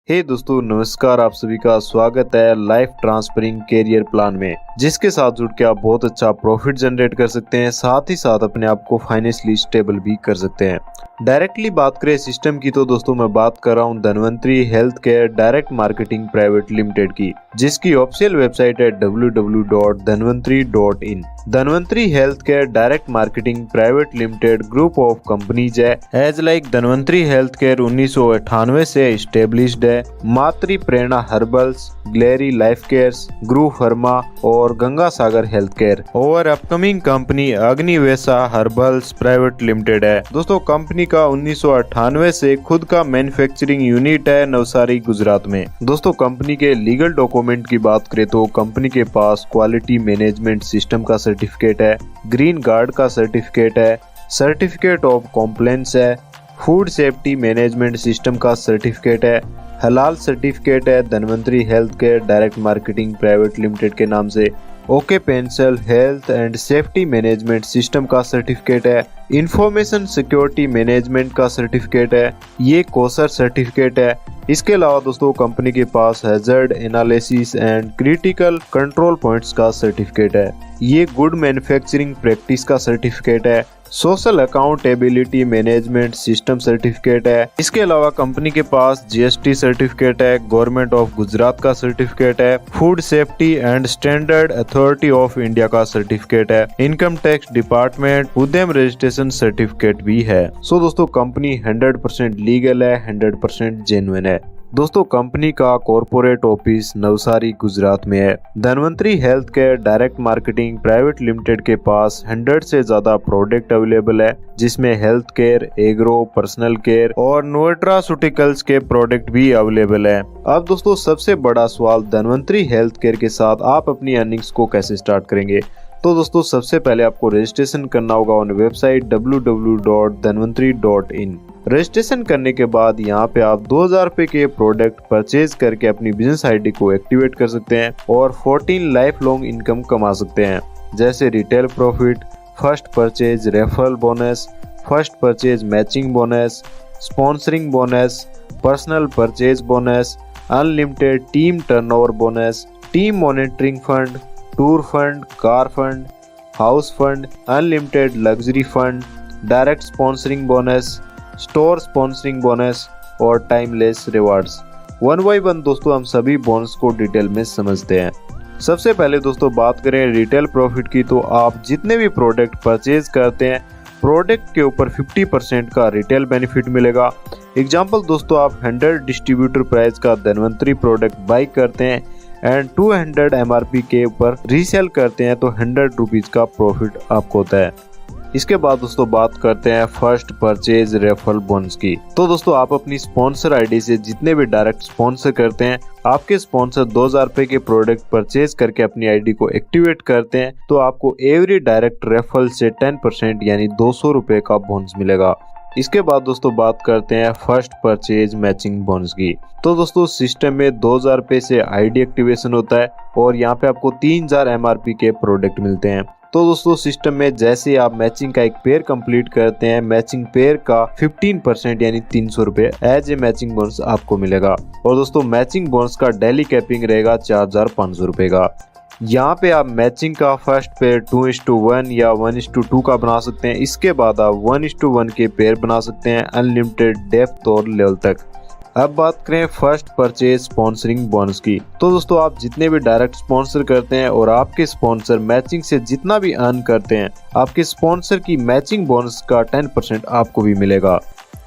हे दोस्तों नमस्कार, आप सभी का स्वागत है लाइफ ट्रांसफरिंग कैरियर प्लान में, जिसके साथ जुड़ के आप बहुत अच्छा प्रॉफिट जनरेट कर सकते हैं, साथ ही साथ अपने आप को फाइनेंशियली स्टेबल भी कर सकते हैं। डायरेक्टली बात करें सिस्टम की तो दोस्तों मैं बात कर रहा हूं Dhanvantari health care direct marketing private limited की, जिसकी ऑफिशियल वेबसाइट है www.dhanvantri.in। Dhanvantari health care direct marketing private limited group of companies है। As like Dhanvantari health care 1998 से स्टेब्लिश्ड है। Matri Prerna herbals, glory life cares, Gru pharma और गंगा सागर हेल्थ केयर और upcoming company Agnivesha herbals private limited है। दोस्तों कंपनी का 1998 से खुद का मैन्युफैक्चरिंग यूनिट है नवसारी गुजरात में। दोस्तों कंपनी के लीगल डॉक्यूमेंट की बात करें तो कंपनी के पास क्वालिटी मैनेजमेंट सिस्टम का सर्टिफिकेट है, ग्रीन गार्ड का सर्टिफिकेट है, सर्टिफिकेट ऑफ कॉम्प्लायंस है, फूड सेफ्टी मैनेजमेंट सिस्टम का सर्टिफिकेट है, हलाल सर्टिफिकेट है Dhanvantari health care direct marketing private limited के नाम से, occupational health and safety management system का सर्टिफिकेट है, इंफॉर्मेशन सिक्योरिटी मैनेजमेंट का सर्टिफिकेट है, ये कोसर सर्टिफिकेट है। इसके अलावा दोस्तों कंपनी के पास hazard analysis and critical control points का सर्टिफिकेट है, ये गुड मैन्युफैक्चरिंग प्रैक्टिस का सर्टिफिकेट है, social accountability management system certificate है। इसके अलावा कंपनी के पास जीएसटी सर्टिफिकेट है, गवर्नमेंट ऑफ गुजरात का सर्टिफिकेट है, food safety and standard authority of India का सर्टिफिकेट है, income tax department Udyam registration certificate भी है। सो दोस्तों कंपनी 100% लीगल है, 100% जेन्युइन है। दोस्तों कंपनी का कॉर्पोरेट ऑफिस नवसारी गुजरात में है। Dhanvantari health care direct marketing private limited के पास 100 से ज्यादा प्रोडक्ट अवेलेबल है, जिसमें health care, agro, personal care और न्यूट्रास्यूटिकल्स के प्रोडक्ट भी अवेलेबल है। अब दोस्तों सबसे बड़ा सवाल, धनवंतरी हेल्थ केयर के साथ आप अपनी अर्निंग्स को कैसे स्टार्ट करेंगे? तो दोस्तों सबसे पहले आपको रजिस्ट्रेशन करना होगा ऑन वेबसाइट www.dhanvantri.in। रजिस्ट्रेशन करने के बाद यहाँ पे आप 2000 रुपए के प्रोडक्ट परचेज करके अपनी बिजनेस आईडी को एक्टिवेट कर सकते हैं और 14 लाइफ लॉन्ग इनकम कमा सकते हैं, जैसे retail profit, first purchase referral bonus, first purchase matching bonus, sponsoring bonus, personal purchase bonus, unlimited team turnover bonus, team monitoring fund, tour fund, car fund, house fund, unlimited luxury fund, direct sponsoring bonus, store sponsoring bonus और timeless rewards. One by one दोस्तों हम सभी bonus को detail में समझते हैं। सबसे पहले दोस्तों बात करें रिटेल प्रॉफिट की, तो आप जितने भी प्रोडक्ट परचेज करते हैं प्रोडक्ट के ऊपर 50% का रिटेल बेनिफिट मिलेगा। एग्जाम्पल दोस्तों आप 100 डिस्ट्रीब्यूटर प्राइस का धनवंतरी प्रोडक्ट बाई करते हैं एंड 200 MRP के ऊपर रीसेल करते हैं तो 100 रुपीज का प्रॉफिट आपको होता है। इसके बाद दोस्तों बात करते हैं फर्स्ट परचेज रेफरल बोनस की। तो दोस्तों आप अपनी स्पॉन्सर आईडी से जितने भी डायरेक्ट स्पॉन्सर करते हैं, आपके स्पॉन्सर 2000 रुपए के प्रोडक्ट परचेज करके अपनी आईडी को एक्टिवेट करते हैं तो आपको एवरी डायरेक्ट रेफरल से 10% यानी 200 रुपए का बोनस मिलेगा। इसके बाद दोस्तों बात करते हैं फर्स्ट परचेज मैचिंग बोनस की। तो दोस्तों सिस्टम में 2000 रुपए से आईडी एक्टिवेशन होता है और यहाँ पे आपको 3000 MRP के प्रोडक्ट मिलते हैं। तो दोस्तों सिस्टम में जैसे आप मैचिंग का एक पेयर कंप्लीट करते हैं, मैचिंग पेयर का 15% यानी 300 रुपए एज ए मैचिंग बोनस आपको मिलेगा। और दोस्तों मैचिंग बोनस का डेली कैपिंग रहेगा 4500 रुपए का। यहाँ पे आप मैचिंग का फर्स्ट पेयर 2:1 या 1:2 का बना सकते हैं। इसके बाद आप 1:1 के पेयर बना सकते हैं अनलिमिटेड डेप्थ और लेवल तक। अब बात करें फर्स्ट परचेज स्पॉन्सरिंग बोनस की। तो दोस्तों आप जितने भी डायरेक्ट स्पॉन्सर करते हैं और आपके स्पॉन्सर मैचिंग से जितना भी अर्न करते हैं, आपके स्पॉन्सर की मैचिंग बोनस का 10% आपको भी मिलेगा।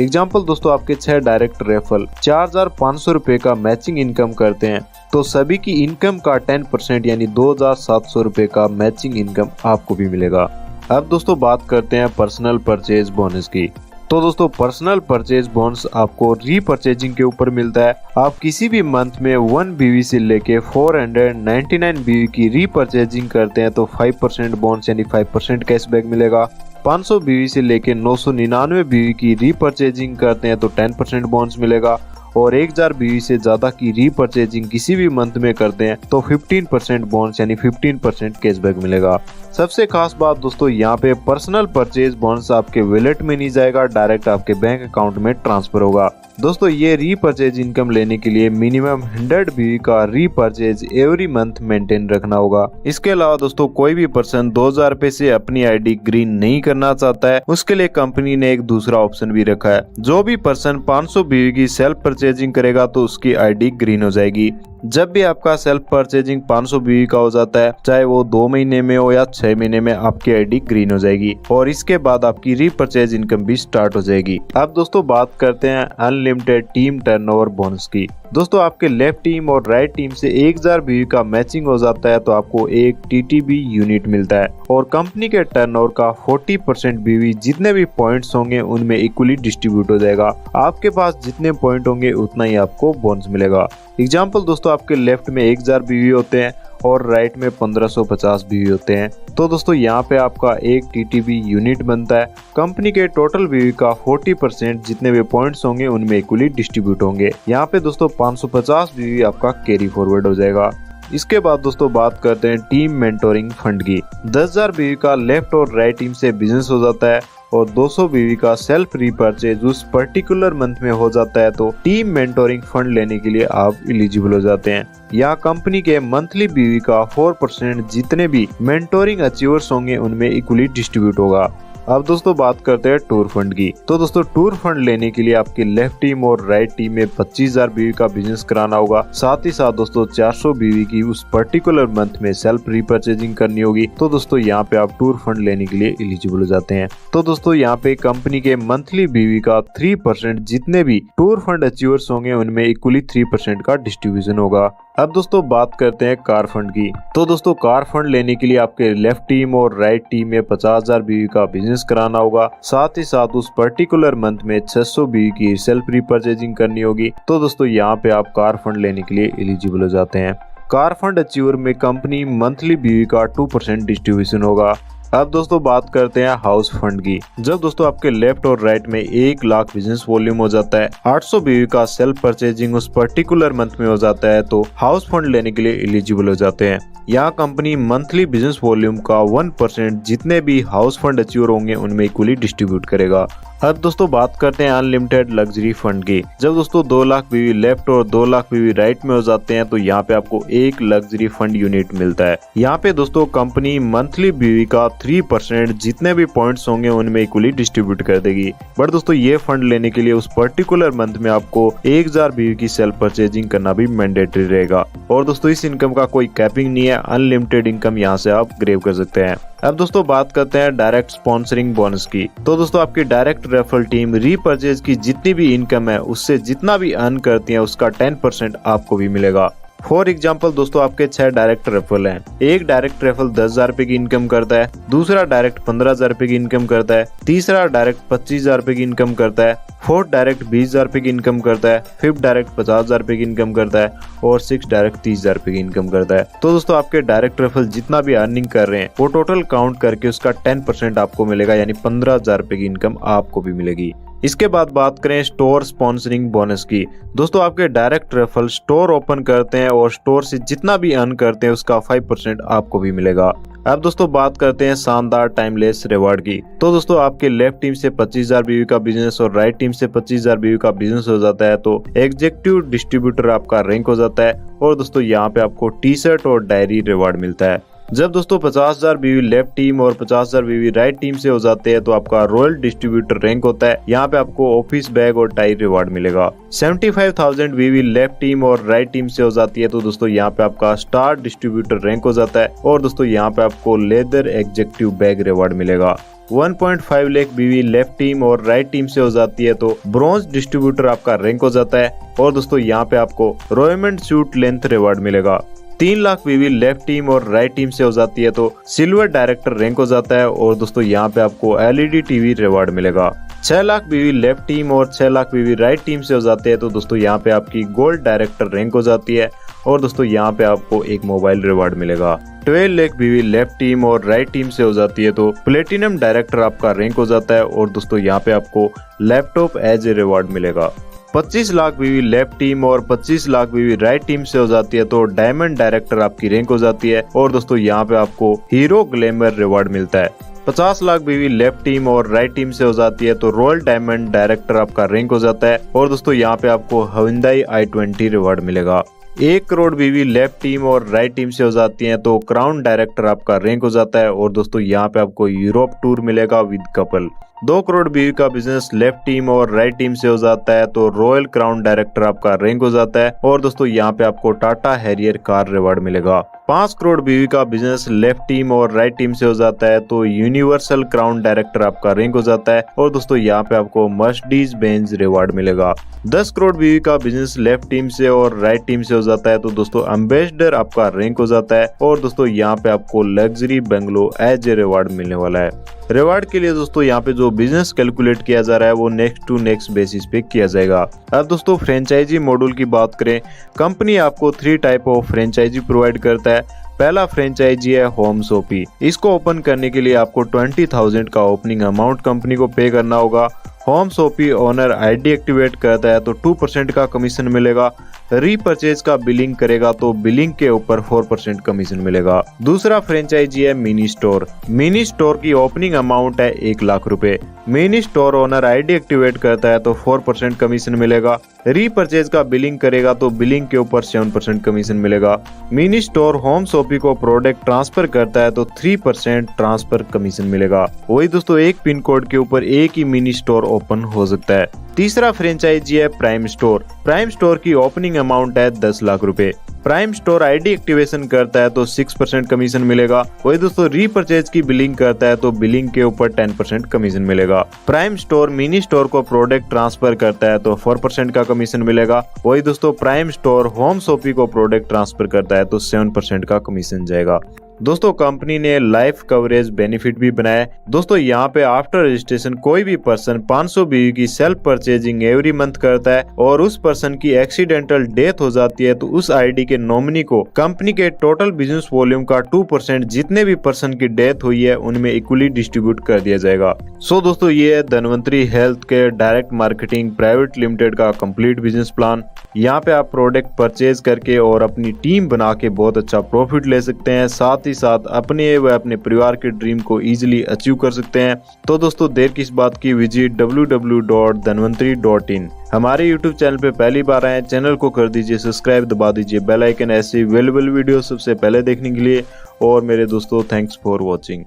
एग्जाम्पल दोस्तों आपके 6 डायरेक्ट रेफरल 4500 रुपए का मैचिंग इनकम करते हैं तो सभी की इनकम का 10% यानी 2700 रुपए का मैचिंग इनकम आपको भी मिलेगा। अब दोस्तों बात करते हैं पर्सनल परचेज बोनस की। तो दोस्तों पर्सनल परचेज बोनस आपको रीपरचेजिंग के ऊपर मिलता है। आप किसी भी मंथ में 1 BV से लेके 499 BV की रीपरचेजिंग करते हैं तो 5% बोनस यानी 5% कैशबैक मिलेगा। 500 BV से लेके 999 BV की रीपरचेजिंग करते हैं तो 10% बोनस मिलेगा और 1000 BV से ज्यादा की रीपरचेजिंग किसी भी मंथ में करते हैं तो 15% बोनस यानी 15% कैशबैक मिलेगा। सबसे खास बात दोस्तों यहाँ पे पर्सनल परचेज बोनस आपके वॉलेट में नहीं जाएगा, डायरेक्ट आपके बैंक अकाउंट में ट्रांसफर होगा। दोस्तों ये रीपर्चेज इनकम लेने के लिए मिनिमम 100 BV का रीपर्चेज एवरी मंथ मेंटेन रखना होगा। इसके अलावा दोस्तों कोई भी पर्सन 2000 रुपए से अपनी आईडी ग्रीन नहीं करना चाहता है, उसके लिए कंपनी ने एक दूसरा ऑप्शन भी रखा है। जो भी पर्सन 500 BV की सेल्फ परचेजिंग करेगा तो उसकी आईडी ग्रीन हो जाएगी। जब भी आपका सेल्फ परचेजिंग 500 BV का हो जाता है, चाहे वो 2 महीने में हो या 6 महीने में, आपकी आईडी ग्रीन हो जाएगी और इसके बाद आपकी रीपर्चेज इनकम भी स्टार्ट हो जाएगी। अब दोस्तों बात करते हैं अनलिमिटेड टीम टर्नओवर बोनस की। दोस्तों आपके लेफ्ट टीम और राइट टीम से 1000 BV का मैचिंग हो जाता है तो आपको एक TTB यूनिट मिलता है और कंपनी के टर्नओवर का 40% BV जितने भी पॉइंट्स होंगे उनमें इक्वली डिस्ट्रीब्यूट हो जाएगा। आपके पास जितने पॉइंट होंगे उतना ही आपको बोनस मिलेगा। एग्जाम्पल दोस्तों आपके लेफ्ट में 1000 BV होते हैं और राइट में 1550 BV होते हैं, तो दोस्तों यहाँ पे आपका एक TTB यूनिट बनता है। कंपनी के टोटल BV का 40% जितने भी पॉइंट्स होंगे उनमें इक्वली डिस्ट्रीब्यूट होंगे। यहाँ पे दोस्तों 550 BV आपका कैरी फॉरवर्ड हो जाएगा। इसके बाद दोस्तों बात करते हैं टीम मेंटोरिंग फंड की। 10,000 BV का लेफ्ट और राइट टीम से बिजनेस हो जाता है और 200 BV का सेल्फ रीपर्चेज उस पर्टिकुलर मंथ में हो जाता है तो टीम मेंटोरिंग फंड लेने के लिए आप एलिजिबल हो जाते हैं। यहाँ कंपनी के मंथली BV का 4% जितने भी मेंटोरिंग अचीवर्स होंगे उनमें इक्वली डिस्ट्रीब्यूट होगा। अब दोस्तों बात करते हैं टूर फंड की। तो दोस्तों टूर फंड लेने के लिए आपकी लेफ्ट टीम और राइट टीम में 25,000 BV का बिजनेस कराना होगा। साथ ही साथ दोस्तों 400 BV की उस पर्टिकुलर मंथ में सेल्फ रीपर्चेजिंग करनी होगी। तो दोस्तों यहाँ पे आप टूर फंड लेने के लिए एलिजिबल हो जाते हैं। तो दोस्तों यहाँ पे कंपनी के मंथली BV का 3% जितने भी टूर फंड अचीवर्स होंगे उनमें इक्वली 3% का डिस्ट्रीब्यूशन होगा। अब दोस्तों बात करते हैं कार फंड की। तो दोस्तों कार फंड लेने के लिए आपके लेफ्ट टीम और राइट टीम में 50,000 BV का बिजनेस कराना होगा। साथ ही साथ उस पर्टिकुलर मंथ में 600 BV की सेल्फ रीपर्चेजिंग करनी होगी। तो दोस्तों यहाँ पे आप कार फंड लेने के लिए एलिजिबल हो जाते हैं। कार फंड अचीवर में कंपनी मंथली BV का 2% डिस्ट्रीब्यूशन होगा। अब दोस्तों बात करते हैं हाउस फंड की। जब दोस्तों आपके लेफ्ट और राइट में 1 लाख बिजनेस वॉल्यूम हो जाता है, 800 BV का सेल्फ परचेजिंग उस पर्टिकुलर मंथ में हो जाता है तो हाउस फंड लेने के लिए एलिजिबल हो जाते हैं। यहाँ कंपनी मंथली बिजनेस वॉल्यूम का 1% जितने भी हाउस फंड अचीवर होंगे उनमें इक्वली डिस्ट्रीब्यूट करेगा। अब दोस्तों बात करते हैं अनलिमिटेड लग्जरी फंड की। जब दोस्तों 2 लाख BV लेफ्ट और 2 लाख BV राइट में हो जाते हैं तो यहाँ पे आपको एक लग्जरी फंड यूनिट मिलता है। यहाँ पे दोस्तों कंपनी मंथली BV का 3% जितने भी पॉइंट्स होंगे उनमें इक्वली डिस्ट्रीब्यूट कर देगी। बट दोस्तों ये फंड लेने के लिए उस पर्टिकुलर मंथ में आपको 1000 BV की सेल्फ परचेजिंग करना भी मैंडेटरी रहेगा। और दोस्तों इस इनकम का कोई कैपिंग नहीं है, अनलिमिटेड इनकम यहाँ से आप ग्रेव कर सकते हैं। अब दोस्तों बात करते हैं डायरेक्ट स्पॉन्सरिंग बोनस की। तो दोस्तों आपकी डायरेक्ट रेफरल टीम रीपर्चेज की जितनी भी इनकम है उससे जितना भी अर्न करती है उसका 10% आपको भी मिलेगा। फॉर एग्जाम्पल दोस्तों आपके 6 डायरेक्ट रेफरल हैं। एक डायरेक्ट रेफरल 10,000 रुपए की इनकम करता है, दूसरा डायरेक्ट 15,000 रुपए की इनकम करता है, तीसरा डायरेक्ट 25,000 रुपए की इनकम करता है, फोर्थ डायरेक्ट 20,000 रुपए की इनकम करता है, फिफ्थ डायरेक्ट 50,000 रुपए की इनकम करता है और सिक्स डायरेक्ट 30,000 रुपए की इनकम करता है। तो दोस्तों आपके डायरेक्ट रेफरल जितना भी अर्निंग कर रहे हैं वो टोटल काउंट करके उसका 10% आपको मिलेगा, यानी 15,000 रुपए की इनकम आपको भी मिलेगी। इसके बाद बात करें स्टोर स्पॉन्सरिंग बोनस की। दोस्तों आपके डायरेक्ट रेफरल स्टोर ओपन करते हैं और स्टोर से जितना भी अर्न करते हैं उसका 5% आपको भी मिलेगा। अब दोस्तों बात करते हैं शानदार टाइमलेस रिवार्ड की। तो दोस्तों आपके लेफ्ट टीम से 25,000 BV का बिजनेस और राइट टीम से 25,000 BV का बिजनेस हो जाता है तो एग्जीक्यूटिव डिस्ट्रीब्यूटर आपका रैंक हो जाता है और दोस्तों यहाँ पे आपको टी-शर्ट और डायरी रिवार्ड मिलता है। जब दोस्तों 50,000 BV लेफ्ट टीम और 50,000 BV राइट टीम से हो जाते हैं तो आपका रॉयल डिस्ट्रीब्यूटर रैंक होता है। यहाँ पे आपको ऑफिस बैग और टाई रिवार्ड मिलेगा। 75,000 BV लेफ्ट टीम और राइट टीम से हो जाती है तो दोस्तों यहाँ पे आपका स्टार डिस्ट्रीब्यूटर रैंक हो जाता है और दोस्तों यहाँ पे आपको लेदर एग्जीक्यूटिव बैग रिवार्ड मिलेगा। 1.5 लाख BV लेफ्ट टीम और राइट टीम से हो जाती है तो ब्रॉन्ज डिस्ट्रीब्यूटर आपका रैंक हो जाता है और दोस्तों यहाँ पे आपको रॉयमेंट सूट लेंथ रिवार्ड मिलेगा। 3 लाख BV लेफ्ट टीम और राइट टीम से हो जाती है तो सिल्वर डायरेक्टर रैंक हो जाता है और दोस्तों यहाँ पे आपको LED TV रिवार्ड मिलेगा। 6 लाख BV लेफ्ट टीम और 6 लाख BV राइट टीम से हो जाते हैं तो दोस्तों यहाँ पे आपकी गोल्ड डायरेक्टर रैंक हो जाती है और दोस्तों यहाँ पे आपको एक मोबाइल रिवार्ड मिलेगा। 12 लाख BV लेफ्ट टीम और राइट टीम से हो जाती है तो प्लेटिनम डायरेक्टर आपका रैंक हो जाता है और दोस्तों यहाँ पे आपको लैपटॉप एज ए रिवार्ड मिलेगा। 25 लाख BV लेफ्ट टीम और 25 लाख BV राइट टीम से हो जाती है तो डायमंड डायरेक्टर आपकी रैंक हो जाती है और दोस्तों यहाँ पे आपको हीरो ग्लैमर रिवार्ड मिलता है। 50 लाख बीवी लेफ्ट टीम और राइट टीम से हो जाती है तो रॉयल डायमंड डायरेक्टर आपका रैंक हो जाता है। और दोस्तों यहाँ पे आपको Hyundai i20 रिवॉर्ड मिलेगा। 1 करोड़ बीवी लेफ्ट टीम और राइट टीम से हो जाती हैं तो क्राउन डायरेक्टर आपका रैंक हो जाता है। और दोस्तों यहाँ पे आपको यूरोप टूर मिलेगा विद कपल। 2 करोड़ बीवी का बिजनेस लेफ्ट टीम और राइट टीम से हो जाता है तो रॉयल क्राउन डायरेक्टर आपका रैंक हो जाता है। और दोस्तों यहाँ पे आपको टाटा हैरियर कार रिवॉर्ड मिलेगा। 5 करोड़ बीवी का बिजनेस लेफ्ट टीम और राइट टीम से हो जाता है तो यूनिवर्सल क्राउन डायरेक्टर आपका रैंक हो जाता है। और दोस्तों यहाँ पे आपको मर्सिडीज बेंज रिवॉर्ड मिलेगा। 10 करोड़ बीवी का बिजनेस लेफ्ट टीम से और राइट टीम से हो जाता है तो दोस्तों एम्बेसडर आपका रैंक हो जाता है। और दोस्तों यहाँ पे आपको luxury bungalow as a reward मिलने वाला है। रिवॉर्ड के लिए दोस्तों यहाँ पे जो बिजनेस कैलकुलेट किया जा रहा है वो नेक्स्ट टू नेक्स्ट बेसिस पे किया जाएगा। अब दोस्तों फ्रेंचाइजी मॉड्यूल की बात करें, कंपनी आपको 3 टाइप ऑफ फ्रेंचाइजी प्रोवाइड करता है। पहला फ्रेंचाइजी है होम शॉपी। इसको ओपन करने के लिए आपको 20,000 का ओपनिंग अमाउंट कंपनी को पे करना होगा। Home shoppe owner ID activate करता है तो 2% का कमीशन मिलेगा। रीपरचेज का बिलिंग करेगा तो बिलिंग के ऊपर 4% कमीशन मिलेगा। दूसरा फ्रेंचाइजी है मिनी स्टोर। मिनी स्टोर की ओपनिंग अमाउंट है 1 लाख रुपए। Mini store owner ID activate करता है तो 4% कमीशन मिलेगा। रीपरचेज का बिलिंग करेगा तो बिलिंग के ऊपर 7% कमीशन मिलेगा। मिनी स्टोर होम शॉपी को प्रोडक्ट ट्रांसफर करता है तो 3% ट्रांसफर कमीशन मिलेगा। वही दोस्तों एक पिन कोड के ऊपर एक ही मिनी स्टोर ओपन हो सकता है। तीसरा फ्रेंचाइजी है प्राइम स्टोर। प्राइम स्टोर की ओपनिंग अमाउंट है 10 लाख रुपए। प्राइम स्टोर आईडी एक्टिवेशन करता है तो 6% कमीशन मिलेगा। वही दोस्तों रीपरचेज की बिलिंग करता है तो बिलिंग के ऊपर 10% कमीशन मिलेगा। प्राइम स्टोर मिनी स्टोर को प्रोडक्ट ट्रांसफर करता है तो 4% का कमीशन मिलेगा। वही दोस्तों प्राइम स्टोर होम शॉपी को प्रोडक्ट ट्रांसफर करता है तो 7% का कमीशन जाएगा। दोस्तों कंपनी ने लाइफ कवरेज बेनिफिट भी बनाया है। दोस्तों यहाँ पे आफ्टर रजिस्ट्रेशन कोई भी पर्सन 500 बीवी की सेल्फ परचेजिंग एवरी मंथ करता है और उस पर्सन की एक्सीडेंटल डेथ हो जाती है तो उस आईडी के नॉमिनी को कंपनी के टोटल बिजनेस वॉल्यूम का 2% जितने भी पर्सन की डेथ हुई है उनमें इक्वली डिस्ट्रीब्यूट कर दिया जाएगा। सो दोस्तों ये है Dhanvantari health care direct marketing private limited का कंप्लीट बिजनेस प्लान। यहाँ पे आप प्रोडक्ट परचेज करके और अपनी टीम बना के बहुत अच्छा प्रॉफिट ले सकते हैं, साथ ही साथ अपने व अपने परिवार के ड्रीम को इजीली अचीव कर सकते हैं। तो दोस्तों देर किस बात की, विजिट www.dhanvantari.in। हमारे YouTube चैनल पे पहली बार आए, चैनल को कर दीजिए सब्सक्राइब, दबा दीजिए बेल आइकन ऐसे अवेलेबल वीडियो सबसे पहले देखने के लिए। और मेरे दोस्तों थैंक्स फॉर वॉचिंग।